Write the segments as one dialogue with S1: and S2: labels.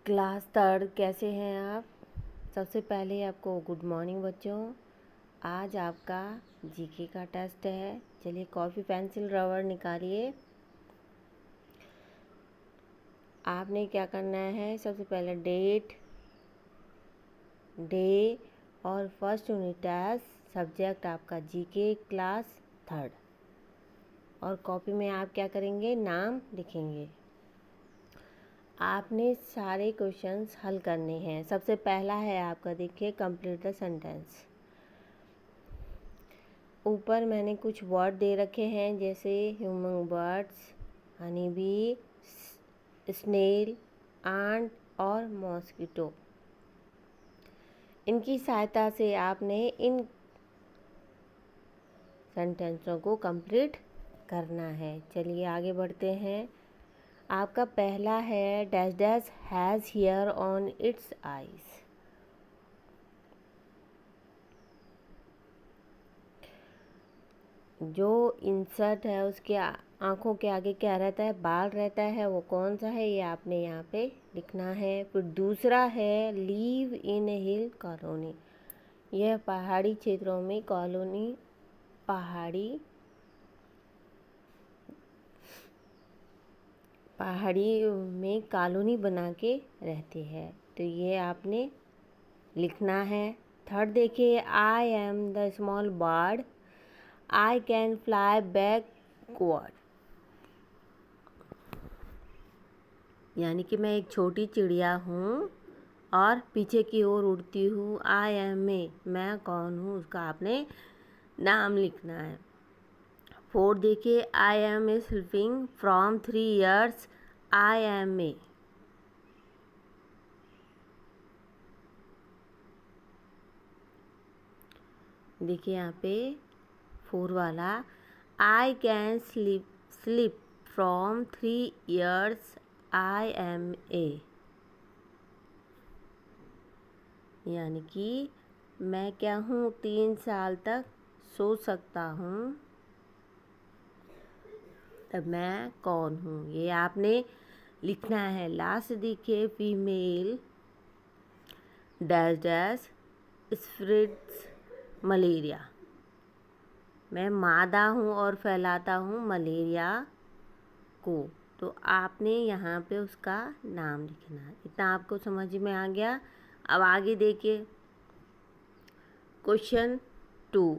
S1: Class third कैसे हैं आप। सबसे पहले आपको गुड मॉर्निंग बच्चों। आज आपका जीके का टेस्ट है। चलिए कॉपी पेंसिल रबर निकालिए। आपने क्या करना है, सबसे पहले डेट, डे और फर्स्ट यूनिट टेस्ट, सब्जेक्ट आपका जीके क्लास थर्ड। और कॉपी में आप क्या करेंगे, नाम लिखेंगे। आपने सारे क्वेश्चंस हल करने हैं। सबसे पहला है आपका, देखिए, कंप्लीट द सेंटेंस। ऊपर मैंने कुछ वर्ड दे रखे हैं, जैसे human birds, honey bee, snail, ant और मॉस्किटो। इनकी सहायता से आपने इन सेंटेंसों को कंप्लीट करना है। चलिए आगे बढ़ते हैं। आपका पहला है, dash dash has hair on its eyes. जो इंसर्ट है उसके आँखों के आगे क्या रहता है, बाल रहता है, वो कौन सा है, ये आपने यहाँ पे लिखना है। फिर दूसरा है, लीव इन ए हिल कॉलोनी। यह पहाड़ी क्षेत्रों में कॉलोनी, पहाड़ी में कॉलोनी बना के रहते हैं, तो ये आपने लिखना है। थर्ड देखिए, I am the small bird I can fly backward. यानी कि मैं एक छोटी चिड़िया हूँ और पीछे की ओर उड़ती हूँ। आई एम मैं कौन हूँ, उसका आपने नाम लिखना है। फोर्थ देखिए, I am a sleeping from 3 years I am a. देखिए यहाँ पे 4 वाला, I can sleep from 3 years I am a. यानी कि मैं क्या हूँ, 3 साल तक सो सकता हूँ, तब मैं कौन हूँ, ये आपने लिखना है। लास्ट देखिए, female dash dash spreads malaria. मैं मादा हूँ और फैलाता हूँ मलेरिया को, तो आपने यहाँ पे उसका नाम लिखना है। इतना आपको समझ में आ गया। अब आगे देखिए, question 2,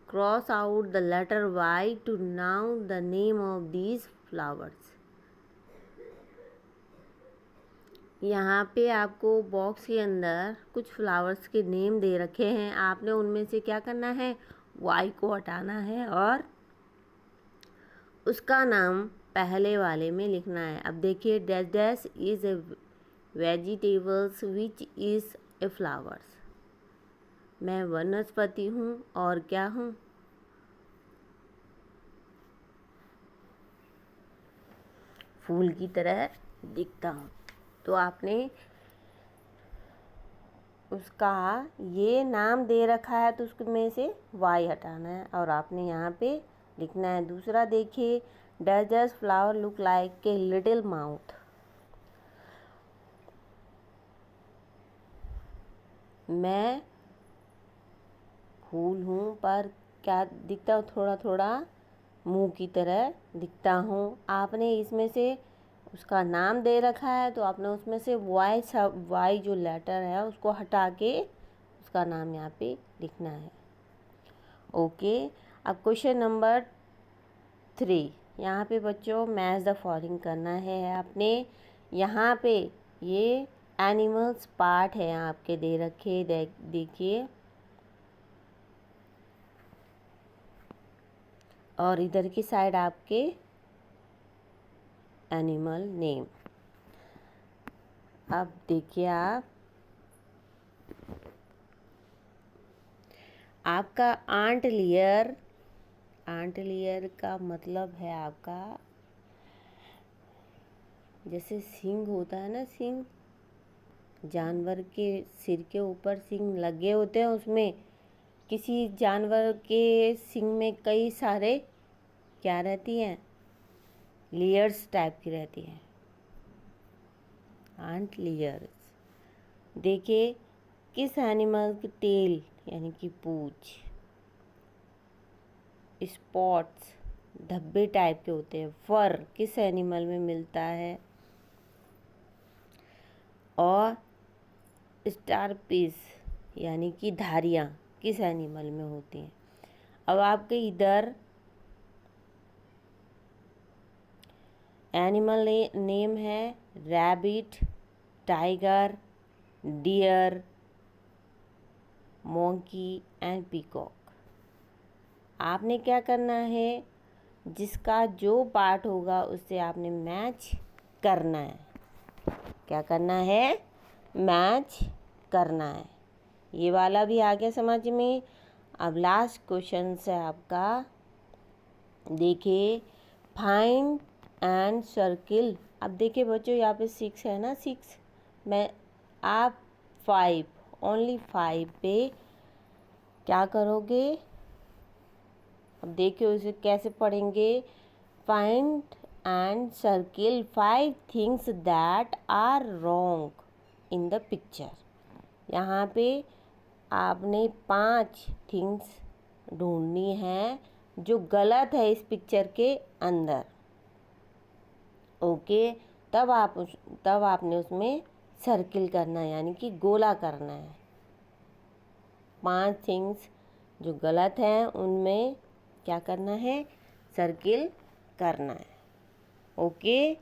S1: cross out the letter Y to now the name of these flowers. यहाँ पे आपको बॉक्स के अंदर कुछ फ्लावर्स के नेम दे रखे हैं। आपने उनमें से क्या करना है, वाई को हटाना है और उसका नाम पहले वाले में लिखना है। अब देखिए, dash dash is a vegetables which is a flowers. मैं वनस्पति हूँ और क्या हूँ, फूल की तरह दिखता हूँ। तो आपने उसका ये नाम दे रखा है, तो उसमें से वाई हटाना है और आपने यहाँ पे लिखना है। दूसरा देखिए, dash dash flower look like a little mouth. मैं फूल हूँ पर क्या दिखता हूँ, थोड़ा थोड़ा मुंह की तरह दिखता हूँ। आपने इसमें से उसका नाम दे रखा है, तो आपने उसमें से वाई जो लेटर है उसको हटा के उसका नाम यहाँ पे लिखना है। ओके। अब क्वेश्चन नंबर 3, यहाँ पे बच्चों मैच द फॉलोइंग करना है आपने। यहाँ पे ये एनिमल्स पार्ट है आपके दे रखे, देखिए, और इधर की साइड आपके एनिमल नेम। अब देखिए, आपका आंट लियर का मतलब है आपका, जैसे सींग होता है ना, सींग जानवर के सिर के ऊपर सींग लगे होते हैं, उसमें किसी जानवर के सींग में कई सारे क्या रहती हैं, लेयर्स टाइप की रहती हैं। एंटलियर्स। देखिए किस एनिमल की टेल यानी कि पूंछ, स्पॉट्स धब्बे टाइप के होते हैं, फर किस एनिमल में मिलता है, और स्टारपीस यानी कि धारियाँ किस एनिमल में होती हैं। अब आपके इधर एनिमल नेम है rabbit, tiger, deer, monkey and peacock. आपने क्या करना है, जिसका जो पार्ट होगा उससे आपने मैच करना है। क्या करना है, मैच करना है। ये वाला भी आ गया समझ में। अब लास्ट क्वेश्चन है आपका, देखिए फाइंड एंड सर्किल। अब देखिए बच्चों यहाँ पे 6 है ना, 6 मैं आप 5 ओनली 5 पे क्या करोगे। अब देखिए उसे कैसे पढ़ेंगे। Find and circle 5 things that are wrong in the picture. यहाँ पे आपने 5 थिंग्स ढूंढनी है जो गलत है इस पिक्चर के अंदर। ओके, तब आपने उसमें सर्किल करना है यानी कि गोला करना है। 5 थिंग्स जो गलत हैं उनमें क्या करना है, सर्किल करना है। ओके,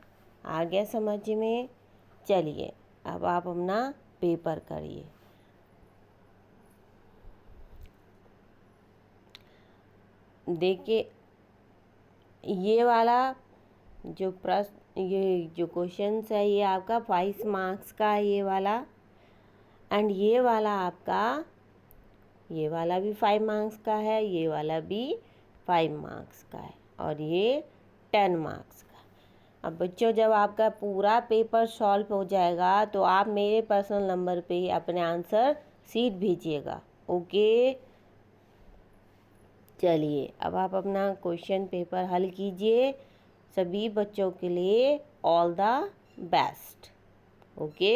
S1: आ गया समझ में। चलिए अब आप अपना पेपर करिए। देखिए ये वाला जो प्रश्न, ये जो क्वेश्चंस है ये आपका 5 मार्क्स का है ये वाला, एंड ये वाला आपका, ये वाला भी 5 मार्क्स का है, ये वाला भी 5 मार्क्स का है, और ये 10 मार्क्स का। अब बच्चों जब आपका पूरा पेपर सॉल्व हो जाएगा तो आप मेरे पर्सनल नंबर पे ही अपने आंसर शीट भेजिएगा। ओके, चलिए अब आप अपना क्वेश्चन पेपर हल कीजिए। सभी बच्चों के लिए ऑल द बेस्ट। ओके।